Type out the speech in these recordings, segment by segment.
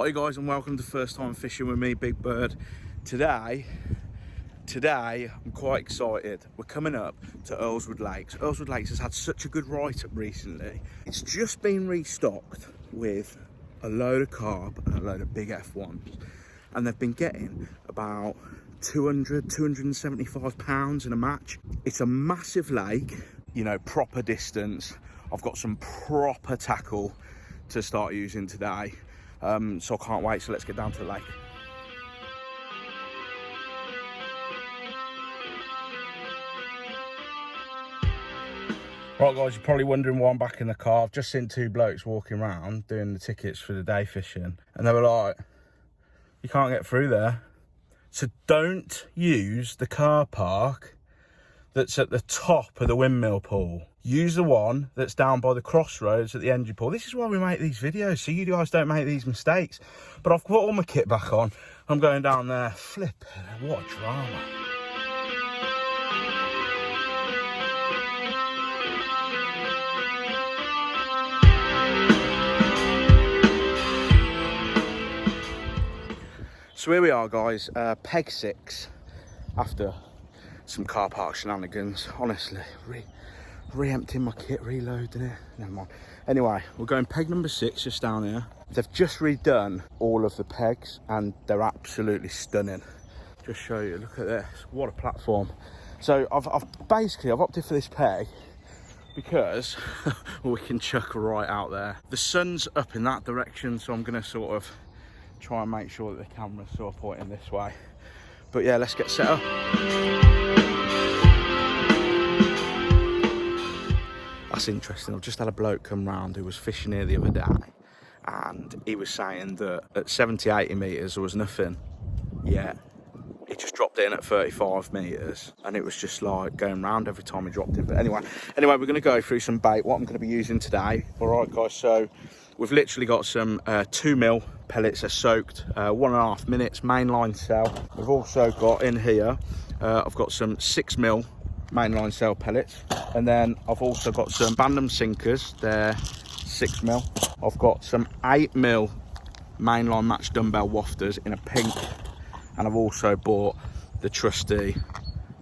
Hi guys, and welcome to First Time Fishing with me, Big Bird. Today I'm quite excited. We're coming up to Earlswood Lakes. Earlswood Lakes has had such a good write-up recently. It's just been restocked with a load of carp and a load of big F1s, and they've been getting about 275 pounds in a match. It's a massive lake, you know, proper distance. I've got some proper tackle to start using today, so I can't wait. So let's get down to the lake. Right guys, you're probably wondering why I'm back in the car. I've just seen two blokes walking around doing the tickets for the day fishing, and they were like, you can't get through there. So don't use the car park that's at the top of the windmill pool. Use the one that's down by the crossroads at the engine pool. This is why we make these videos, so you guys don't make these mistakes. But I've put all my kit back on. I'm going down there. Flipping, what a drama. So here we are guys, peg 6 after some car park shenanigans. Honestly, re-emptying my kit, reloading it, never mind. Anyway, we're going peg number 6 just down here. They've just redone all of the pegs and they're absolutely stunning. Just show you, look at this, what a platform. So I've opted for this peg because we can chuck right out there. The sun's up in that direction, so I'm gonna sort of try and make sure that the camera's sort of pointing this way. But yeah, let's get set up. That's interesting. I've just had a bloke come round who was fishing here the other day, and he was saying that at 70-80 metres there was nothing yet. He just dropped in at 35 metres and it was just like going round every time he dropped in. But anyway, we're going to go through some bait, what I'm going to be using today. All right guys, so we've literally got some 2mm pellets, are soaked, 1.5 minutes, mainline cell. We've also got in here, I've got some 6mm mainline cell pellets, and then I've also got some Bandom sinkers, they're 6mm. I've got some 8mm mainline match dumbbell wafters in a pink, and I've also bought the trusty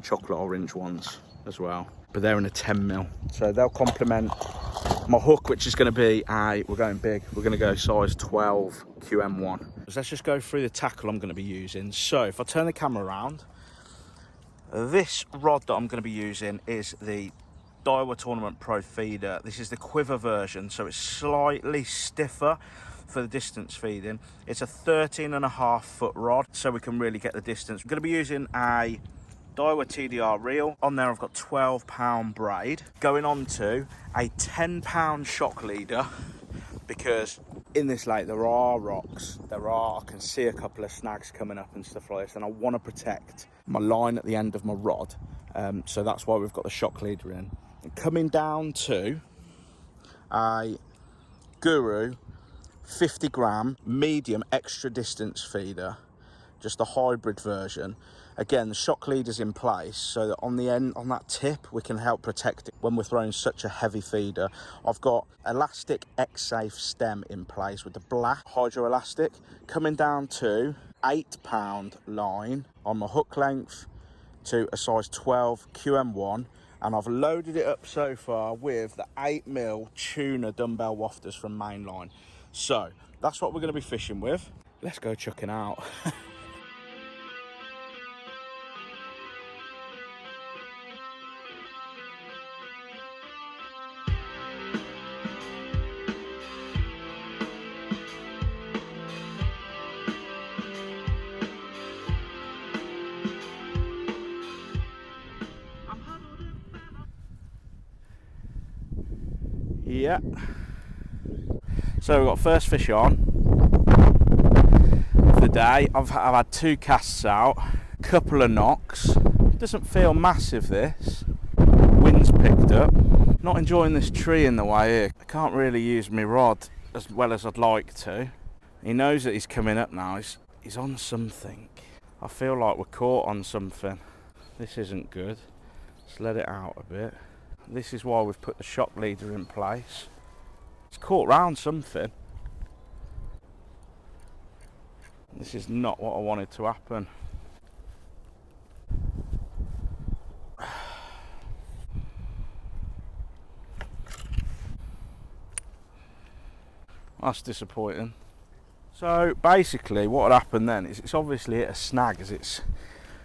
chocolate orange ones as well, but they're in a 10mm, so they'll complement my hook, which is going to be we're going big, we're going to go size 12 QM1. Let's just go through the tackle I'm going to be using. So if I turn the camera around, this rod that I'm going to be using is the Daiwa Tournament Pro feeder. This is the quiver version, so it's slightly stiffer for the distance feeding. It's a 13.5 foot rod, so we can really get the distance. I'm going to be using a Daiwa TDR reel. On there I've got 12-pound braid. Going on to a 10-pound shock leader, because in this lake there are rocks, I can see a couple of snags coming up and stuff like this, and I want to protect my line at the end of my rod, so that's why we've got the shock leader in. And coming down to a Guru 50 gram medium extra distance feeder, just a hybrid version. Again, the shock leader's in place so that on the end, on that tip, we can help protect it when we're throwing such a heavy feeder. I've got elastic X-Safe stem in place with the black hydro elastic, coming down to 8-pound line on my hook length to a size 12 QM1, and I've loaded it up so far with the 8mm tuna dumbbell wafters from Mainline. So that's what we're going to be fishing with. Let's go chucking out. Yeah. So we've got first fish on of the day. I've had 2 casts out, couple of knocks. Doesn't feel massive this. Wind's picked up. Not enjoying this tree in the way here. I can't really use my rod as well as I'd like to. He knows that he's coming up now. He's on something. I feel like we're caught on something. This isn't good. Let's let it out a bit. This is why we've put the shock leader in place. It's caught round something. This is not what I wanted to happen. That's disappointing. So basically what had happened then is it's obviously hit a snag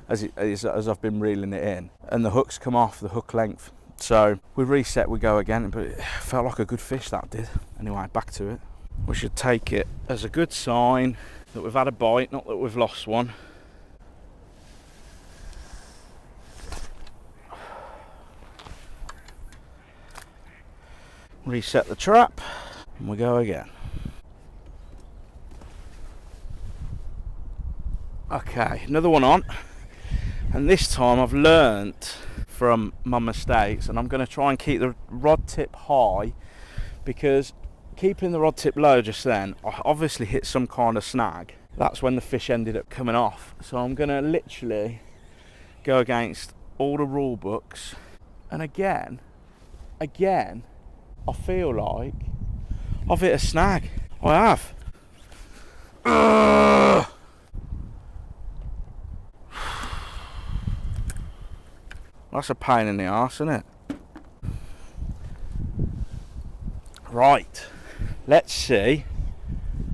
as I've been reeling it in, and the hook's come off the hook length. So we reset, we go again, but it felt like a good fish, that did. Anyway, back to it. We should take it as a good sign that we've had a bite, not that we've lost one. Reset the trap and we go again. Okay, another one on, and this time I've learnt from my mistakes, and I'm going to try and keep the rod tip high, because keeping the rod tip low just then, I obviously hit some kind of snag. That's when the fish ended up coming off. So I'm going to literally go against all the rule books, and again I feel like I've hit a snag. I have. That's a pain in the arse, isn't it? Right, let's see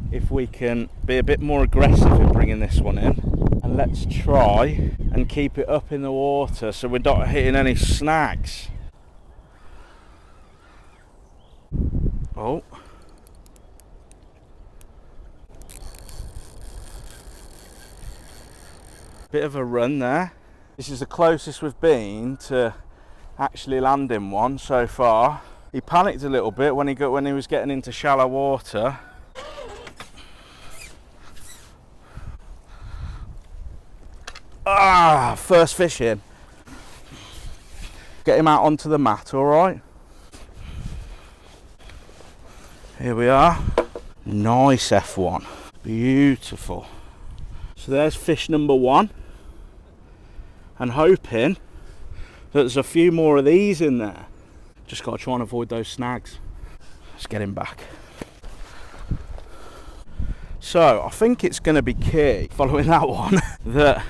if we can be a bit more aggressive in bringing this one in, and let's try and keep it up in the water so we're not hitting any snags. Oh. Bit of a run there. This is the closest we've been to actually landing one so far. He panicked a little bit when he was getting into shallow water. Ah, first fish in. Get him out onto the mat, all right? Here we are. Nice F1. Beautiful. So there's fish number one. And hoping that there's a few more of these in there. Just got to try and avoid those snags. Let's get him back. So I think it's going to be key, following that one, that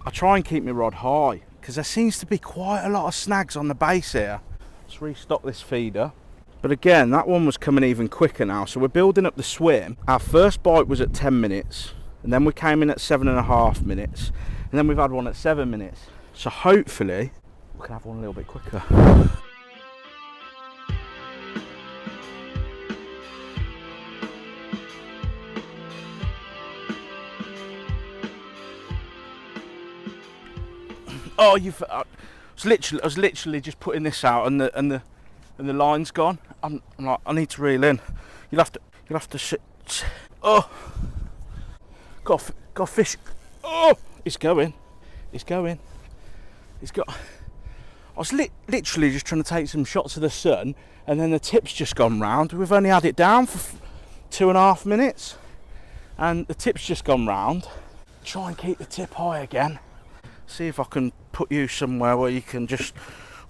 I try and keep my rod high, because there seems to be quite a lot of snags on the base here. Let's restock this feeder. But again, that one was coming even quicker now, so we're building up the swim. Our first bite was at 10 minutes. And then we came in at 7.5 minutes, and then we've had one at 7 minutes. So hopefully we can have one a little bit quicker. Oh, I was literally just putting this out, and the line's gone. I'm like, I need to reel in. You'll have to sit. Oh. Got a fish. Oh, it's going. I was literally just trying to take some shots of the sun, and then the tip's just gone round. We've only had it down for 2.5 minutes, and the tip's just gone round. Try and keep the tip high again. See if I can put you somewhere where you can just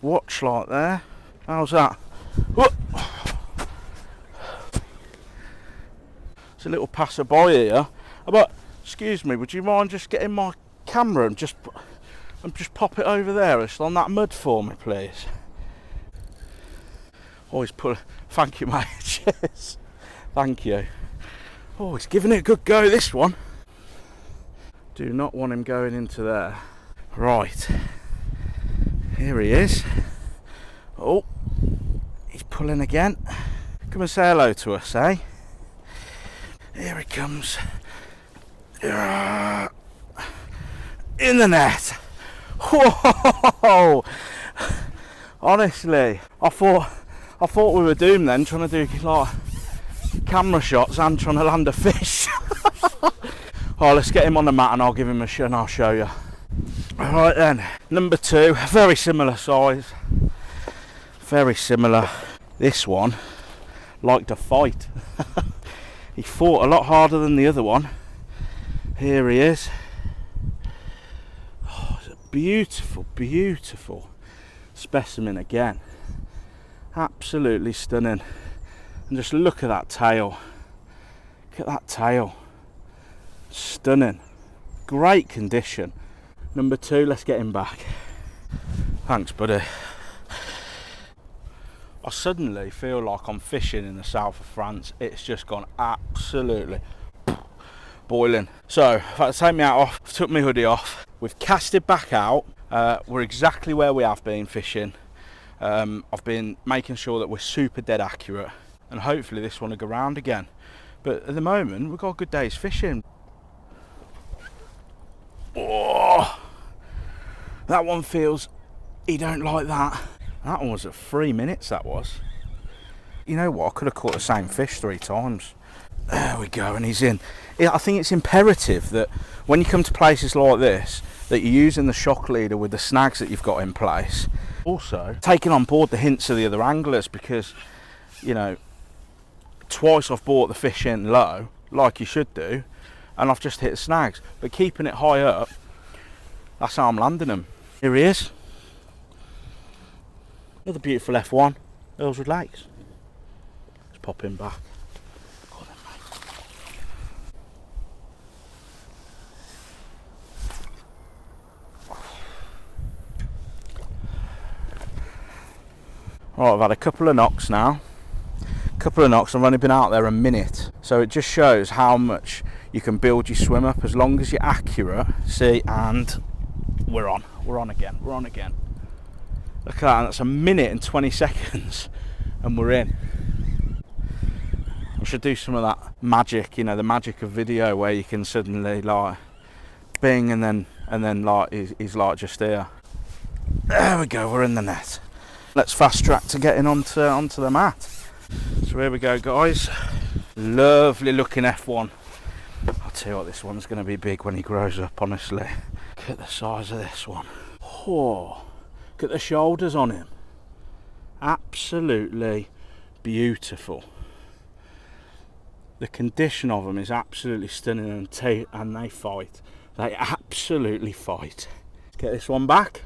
watch like there. How's that? Whoa. It's a little passerby here. But excuse me, would you mind just getting my camera and just pop it over there, just on that mud for me, please? Always thank you, mate. Cheers. Thank you. Oh, he's giving it a good go, this one. Do not want him going into there. Right. Here he is. Oh, he's pulling again. Come and say hello to us, eh? Here he comes. In the net. Whoa! Honestly, I thought we were doomed then, trying to do like camera shots and trying to land a fish. Oh, let's get him on the mat and I'll give him a shot and I'll show you. Alright then, number two, very similar size. Very similar. This one liked to fight. He fought a lot harder than the other one. Here he is. Oh, it's a beautiful, beautiful specimen again. Absolutely stunning. And just look at that tail. Look at that tail. Stunning. Great condition. Number 2, let's get him back. Thanks, buddy. I suddenly feel like I'm fishing in the south of France. It's just gone absolutely boiling. So I've had to take my hat off, I've took my hoodie off. We've cast it back out. We're exactly where we have been fishing. I've been making sure that we're super dead accurate, and hopefully this one will go round again. But at the moment, we've got a good day's fishing. Oh, that one feels, he don't like that. That one was at 3 minutes, that was. You know what, I could have caught the same fish 3 times. There we go, and he's in. I think it's imperative that when you come to places like this, that you're using the shock leader with the snags that you've got in place. Also, taking on board the hints of the other anglers, because, you know, twice I've brought the fish in low, like you should do, and I've just hit the snags. But keeping it high up, that's how I'm landing them. Here he is. Another beautiful F1, Earlswood Lakes. Let's pop him back. Right, I've had a couple of knocks now. I've only been out there a minute. So it just shows how much you can build your swim up as long as you're accurate. See, and we're on again. Look at that, and that's a minute and 20 seconds and we're in. I should do some of that magic, you know, the magic of video, where you can suddenly like bing and then like he's like just here. There we go, we're in the net. Let's fast track to getting onto the mat. So here we go, guys. Lovely looking F1. I'll tell you what, this one's going to be big when he grows up, honestly. Look at the size of this one. Oh, look at the shoulders on him. Absolutely beautiful. The condition of them is absolutely stunning, and they fight. They absolutely fight. Let's get this one back.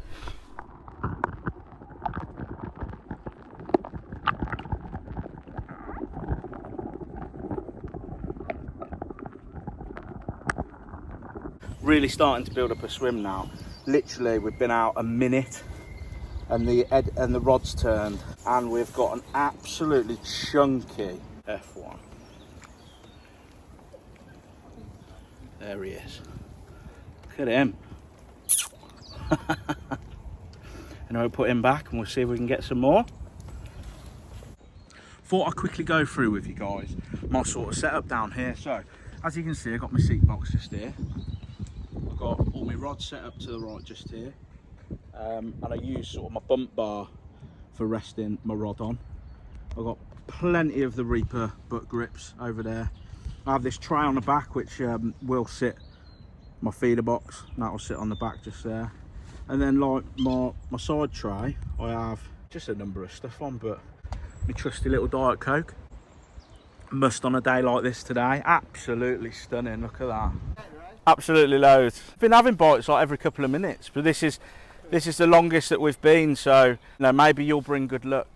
Really starting to build up a swim now. Literally, we've been out a minute and the rod's turned, and we've got an absolutely chunky F1. There he is. Look at him. And I'll put him back and we'll see if we can get some more. Thought I'd quickly go through with you guys my sort of setup down here. So as you can see, I've got my seat box just here. I've got all my rods set up to the right just here, and I use sort of my bump bar for resting my rod on. I've got plenty of the Reaper butt grips over there. I have this tray on the back which will sit my feeder box, and that will sit on the back just there. And then like my side tray, I have just a number of stuff on, but my trusty little Diet Coke. Must on a day like this today. Absolutely stunning, look at that. Absolutely loads. I've been having bites like every couple of minutes, but this is the longest that we've been, so you know, maybe you'll bring good luck.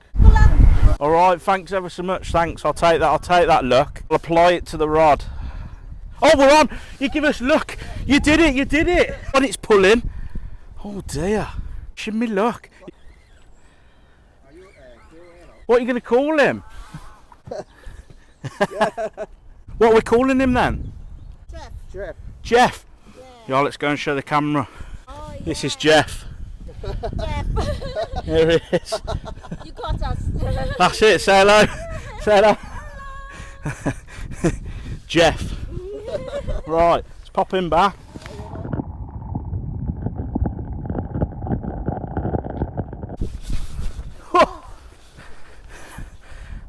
All right, thanks ever so much. Thanks, I'll take that luck. I'll apply it to the rod. Oh, we're on. You give us luck. You did it. And it's pulling. Oh dear. Should me luck. What are you going to call him? What are we calling him then? Jeff. Yeah, let's go and show the camera. Oh, yeah. This is Jeff. Here he is. You got us. That's it, say hello. Say hello. Jeff. Right, let's pop him back.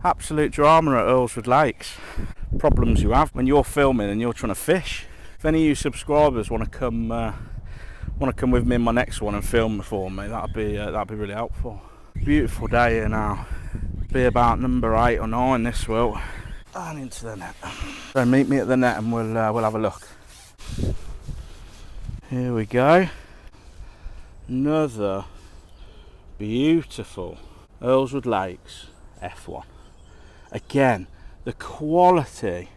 Absolute drama at Earlswood Lakes. Problems you have when you're filming and you're trying to fish. If any of you subscribers want to come with me in my next one and film for me, that'd be really helpful. Beautiful day here now. Be about number 8 or 9 this will. And into the net. So meet me at the net and we'll have a look. Here we go. Another beautiful Earlswood Lakes F1. Again, the quality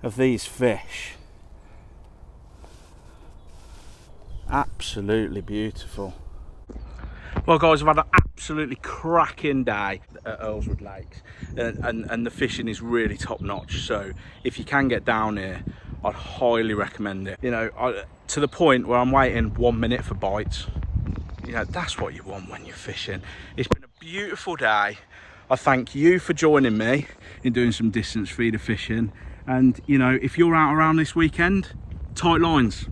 of these fish. Absolutely beautiful. Well guys, I've had an absolutely cracking day at Earlswood Lakes, and the fishing is really top notch, so if you can get down here, I'd highly recommend it. You know, to the point where I'm waiting 1 minute for bites. You know, that's what you want when you're fishing. It's been a beautiful day. I thank you for joining me in doing some distance feeder fishing, and you know, if you're out around this weekend, tight lines.